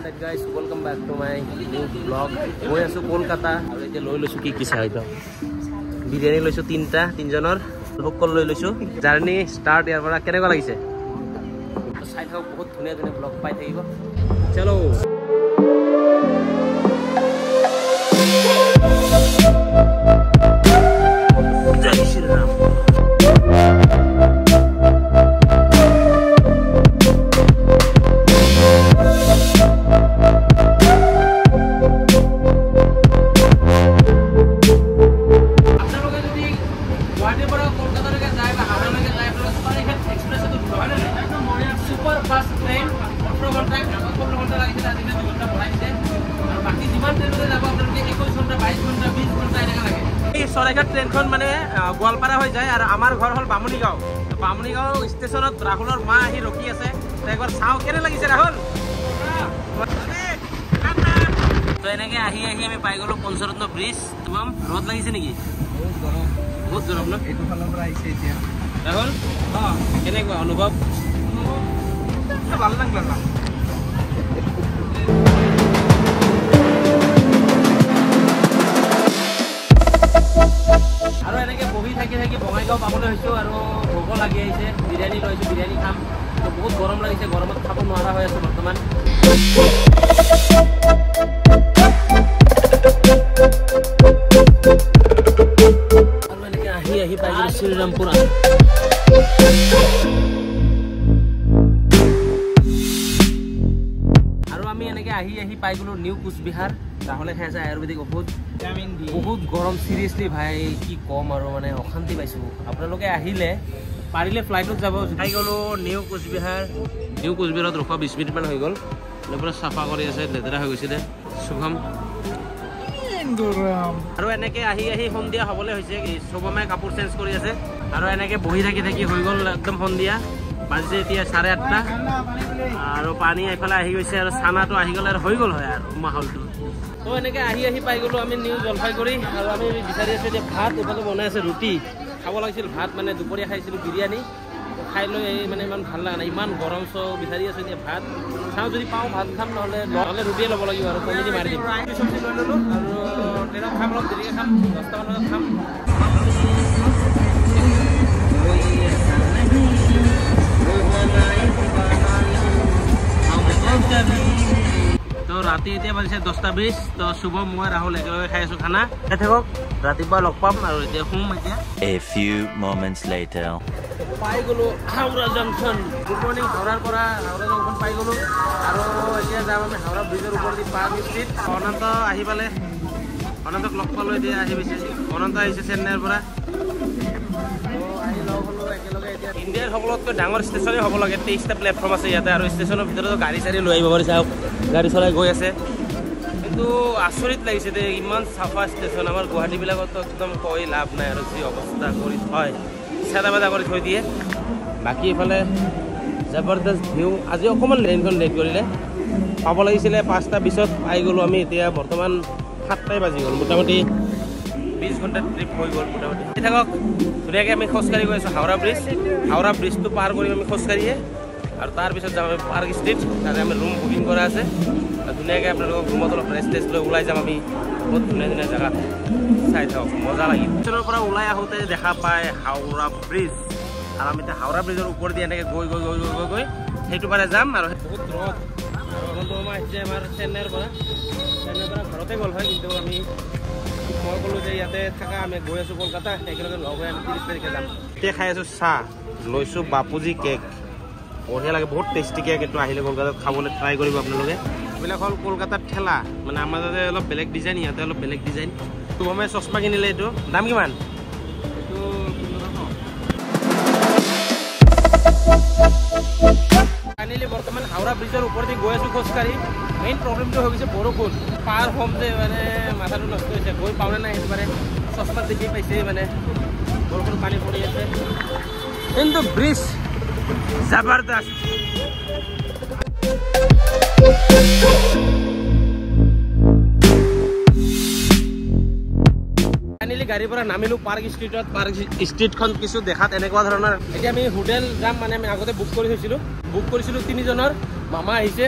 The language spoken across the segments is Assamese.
Alright guys, welcome back to my new vlog. Goi asu Kolkata aru etia loi loisu ki cha hoido. Biryani loisu tinjoner. Lokol loi loisu. Journey start yar pora kene ko lagise. Side ho bahut dhuniya vlog pai thakibo. Chalo. Jai Shri Ram. Soraighat train khon mane Goalpara hoi jay ar amar ghor hol Bamuni Gao stationot Rahulor ma ahi roki ase to ekbar sao kene lagise Rahul to enake ahi ami pai golo Pancharatna bridge tamam rod lagise niki bahut gorom na etu phalor pora aise etia Rahul ha kene ko anubhav bhal lagla na আৰু এনেকে বহি থাকি বঙাইগাঁও পাবলৈ হৈছো আৰু ভোক লাগি আহিছে বিৰিয়ানী লৈছো বিৰিয়ানী খাম তো বহুত গৰম লাগিছে গৰমত খাব নোৱাৰা হৈ আছে বৰ্তমান আৰু এনেকে আহি পাই গলো শ্ৰীৰামপুৰ আৰু আমি এনেকে আহি পাই গলো নিউ কোচবিহাৰ তাহলে খাইছে আয়ুৰ্বেদিক ঔষধ ভিটামিন ডি বহুত গৰম সিৰিয়াসলি ভাই কি কম আৰু মানে অশান্তি পাইছো আপোনালোকে আহিলে পাৰিলে ফ্লাইটত যাব খাই গলো নিউ কোচবিহাৰত ৰখা 20 মিনিট মান হৈ গল পুৰা সাফা কৰি আছে লেতেৰা হৈ গৈছে শুভম আৰু এনেকে আহি সন্ধিয়া হ'বলৈ হৈছে কি শুভমে কাপোৰ চেঞ্জ কৰি আছে আৰু এনেকে বহি থাকি হৈ গল একদম সন্ধিয়া বাজে এতিয়া 8:30 আৰু পানী এফালে আহি গৈছে আৰু ছানাটো আহি গলে হৈ গল হয় আৰু মাহলটো তো এনেকে আহি পাই গলো আমি নিউ জলপাইগুৰি আৰু আমি বিচাৰি আছো যে ভাত এফালে বনাই আছে ৰুটি খাব লাগিছিল ভাত মানে দুপৰীয়া খাইছিলো বিৰিয়ানী খাই লৈ মানে ইমান ভাল লাগা নাই ইমান গৰম সো বিচাৰি আছো যে ভাত চাও যদি পাও ভাত খাম নহলে ৰুটিয়ে ল'ব লাগিব আৰু কমিটি মাৰি দিম চব্জি লৈ ললো আৰু তেৰা খাম অলপ দেৰিকে খাম 10টা মানত খাম তো ৰাতি এতিয়া বাজিছে 10:20 তো শুভম মই ৰাহুল একেলগে খাই আছো খানা থাকক ৰাতিপুৱা লগ পাম আৰু এতিয়া শুম এতিয়া A few moments later পাই গলো হাওৰা জংশন গুড মৰ্নিং হাওৰাৰ পৰা হাওৰা জংশন পাই গলো আৰু এতিয়া যাম আমি হাওৰা ব্ৰিজৰ ওপৰেদি পাৰ্ক ষ্ট্ৰীট অনন্ত আহি পালে অনন্তক লগ পালো এতিয়া আহি গৈছে অনন্ত আহিছে চেন্নাইৰ পৰা ইণ্ডিয়াৰ সকলোতকৈ ডাঙৰ ষ্টেচনে হ'ব লাগে 23টা প্লেটফৰ্ম আছে ইয়াতে আৰু ষ্টেচনৰ ভিতৰত গাড়ী চাৰি লৈ আহিব পাৰি চাওক গাড়ী চলাই গৈ আছে কিন্তু আচৰিত লাগিছে দে ইমান চাফা ষ্টেচন আমাৰ গুৱাহাটীবিলাকত একদম কৈ লাভ নাই আৰু যি অৱস্থা কৰি থয় চেদাবেদা কৰি থৈ দিয়ে বাকী ইফালে জবৰদস্ত ভিউ আজি অকণমান ট্ৰেইনখন লেট কৰিলে পাব লাগিছিলে 5:20 পাই গ'লোঁ আমি এতিয়া বৰ্তমান 7টাই বাজি গ'ল মোটামুটি 20 ঘণ্টা ট্ৰিপ হৈ গ'ল মোটামুটি থাকক ধুনীয়াকৈ আমি খোজকাঢ়ি গৈ আছোঁ হাওৰা ব্ৰিজটো পাৰ কৰি আমি খোজকাঢ়িয়ে আৰু তাৰপিছত যাম আমি পাৰ্ক ষ্ট্ৰীট তাতে আমি ৰুম বুকিং কৰা আছে ধুনীয়াকৈ আপোনালোকক ৰুমত অলপ ৰেষ্ট লৈ ওলাই যাম আমি বহুত ধুনীয়া জেগাত চাই থাকক মজা লাগিব ষ্টেচনৰ পৰা ওলাই আহোঁতে দেখা পায় হাওৰা ব্ৰিজ আৰু আমি এতিয়া হাওৰা ব্ৰিজৰ ওপৰেদি এনেকৈ গৈ সেইটো পাৰে যাম আৰু বহুত ৰ'দ আৰু অনন্ত মামা আহিছে আমাৰ চেন্নাইৰ পৰা ঘৰতে গ'ল হয় কিন্তু আমি মই ক'লোঁ যে ইয়াতে থাকা আমি গৈ আছোঁ কলকাতা একেলগে লগ হৈ আমি 30 তাৰিখে যাম এতিয়া খাই আছোঁ চাহ লৈছোঁ বাপুজি কেক বঢ়িয়া লাগে বহুত টেষ্টি কেক এইটো আহিলে কলকাতাত খাবলৈ ট্ৰাই কৰিব আপোনালোকে এইবিলাক হ'ল কলকাতাত ঠেলা মানে আমাৰ তাতে অলপ বেলেগ ডিজাইন ইয়াতে অলপ বেলেগ ডিজাইন শুভমে চশমা কিনিলে এইটো দাম কিমান এইটো ফাইনেলি বৰ্তমান হাওৰা ব্ৰিজৰ ওপৰেদি গৈ আছোঁ খোজকাঢ়ি মেইন প্ৰব্লেমটো হৈ গৈছে বৰষুণ পাৰ হ'ম যে মানে মাথাটো নষ্ট হৈছে গৈ পাওঁনে নাই সেইটো পাৰে চশমাত দেখি পাইছে মানে বৰষুণ পানী পৰি আছে কিন্তু ব্ৰিজ জবৰদস্ত ফাইনেলি গাড়ীৰ পৰা নামিলো পাৰ্ক ষ্ট্ৰীটখন কিছু দেখাত এনেকুৱা ধৰণৰ এতিয়া আমি হোটেল যাম মানে আমি আগতে বুক কৰিছিলোঁ 3 জনৰ মামা আহিছে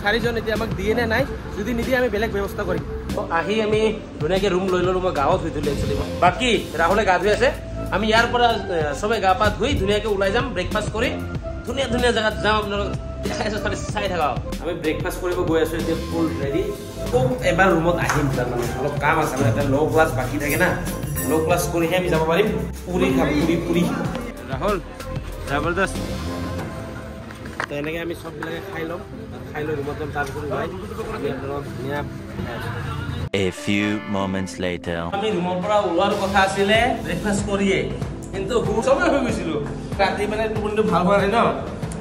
4জন এতিয়া আমাক দিয়ে নে নাই যদি নিদিয়ে আমি বেলেগ ব্যৱস্থা কৰিম আহি আমি ধুনীয়াকে ৰুম লৈ ললো মই গাঁৱত হৈ দিলোঁ একচুৱেলি বাকী ৰাহুলে গা ধুই আছে আমি ইয়াৰ পৰা সবে গা পা ধুই ধুনীয়াকে ওলাই যাম ব্ৰেকফাষ্ট কৰি ধুনীয়া ধুনীয়া জেগাত যাম আপোনালোক খালি চাই থাকা আমি ব্ৰেকফাষ্ট কৰিব গৈ আছো এতিয়া ফুল ৰেডি এবাৰ ৰুমত আহিম তাৰমানে অলপ কাম আছে মানে এটা ল' ক্লাছ বাকী থাকে না ল' ক্লাছ কৰিহে আমি যাব পাৰিম পুৰি খাম পুৰি ৰাহুল জবৰদস্ত তো এনেকৈ আমি সববিলাকে খাই ল'ম খাই লৈ ৰুমত যাম তাৰপিছত ওলাই আমি আপোনালোকক ধুনীয়া A few moments later. আমি ৰুমৰ পৰা ওলোৱাৰ কথা আছিলে ব্ৰেকফাষ্ট কৰিয়ে কিন্তু সময় হৈ গৈছিলোঁ ৰাতি মানে টোপনিটো ভাল হোৱা নাই ন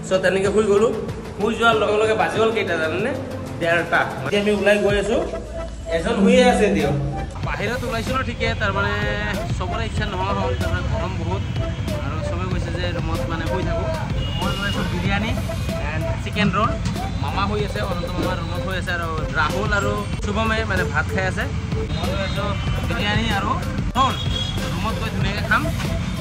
চ' তেনেকৈ শুই গ'লোঁ শুই যোৱাৰ লগে লগে বাজি গ'ল কেইটা জানেনে 1:30 এতিয়া আমি ওলাই গৈ আছোঁ এজন শুয়ে আছে এতিয়া বাহিৰত ওলাইছিলোঁ ঠিকে তাৰমানে চবৰে ইচ্ছা নোহোৱা হ'ল তাৰমানে গৰম বহুত আৰু চবে কৈছে যে ৰুমত মানে শুই থাকোঁ মই লৈ আছোঁ বিৰিয়ানী এণ্ড চিকেন ৰোল মামা শুই আছে অনন্ত মামাৰ ৰুমত শুই আছে আৰু ৰাহুল আৰু শুভমে মানে ভাত খাই আছে মই লৈ আছোঁ বিৰিয়ানী আৰু ৰোল ৰুমত গৈ ধুনীয়াকৈ খাম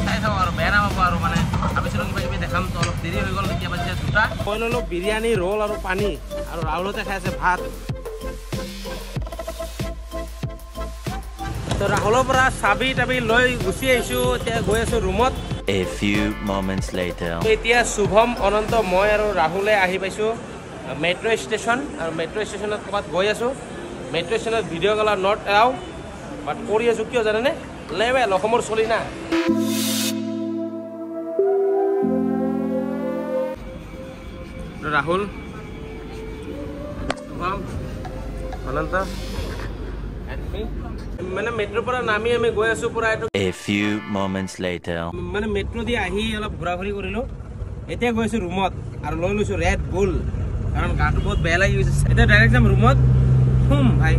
চাই থাকোঁ আৰু বেয়া নাপাব আৰু মানে ভাবিছিলোঁ কিবা কিবি দেখাম তো অলপ দেৰি হৈ গ'ল এতিয়া বাজিছে 2টা মই ল'লোঁ বিৰিয়ানী ৰোল আৰু পানী আৰু ৰাহুলতে খাই আছে ভাত তো ৰাহুলৰ পৰা চাবি তাবি লৈ গুচি আহিছোঁ এতিয়া গৈ আছোঁ ৰুমত A few moments later. এতিয়া শুভম অনন্ত মই আৰু ৰাহুলে আহি পাইছোঁ মেট্ৰ' ষ্টেচন আৰু মেট্ৰ' ষ্টেচনত ক'ৰবাত গৈ আছোঁ মেট্ৰ' ষ্টেচনত ভিডিঅ' কল নট এলাও বাট কৰি আছোঁ কিয় জানেনে লেভেল অসমৰ চলি না ৰাহুল শুভম অনন্ত মানে মেট্ৰ' পৰা নামি আমি গৈ আছোঁ পুৰা এইটো A few moments later. মানে মেট্ৰ' দি আহি অলপ ঘূৰা ঘূৰি কৰিলোঁ এতিয়া গৈ আছোঁ ৰুমত আৰু লৈ লৈছোঁ ৰেড বুল কাৰণ গাটো বহুত বেয়া লাগি গৈছে এতিয়া ডাইৰেক্ট যাম ৰুমত ভাই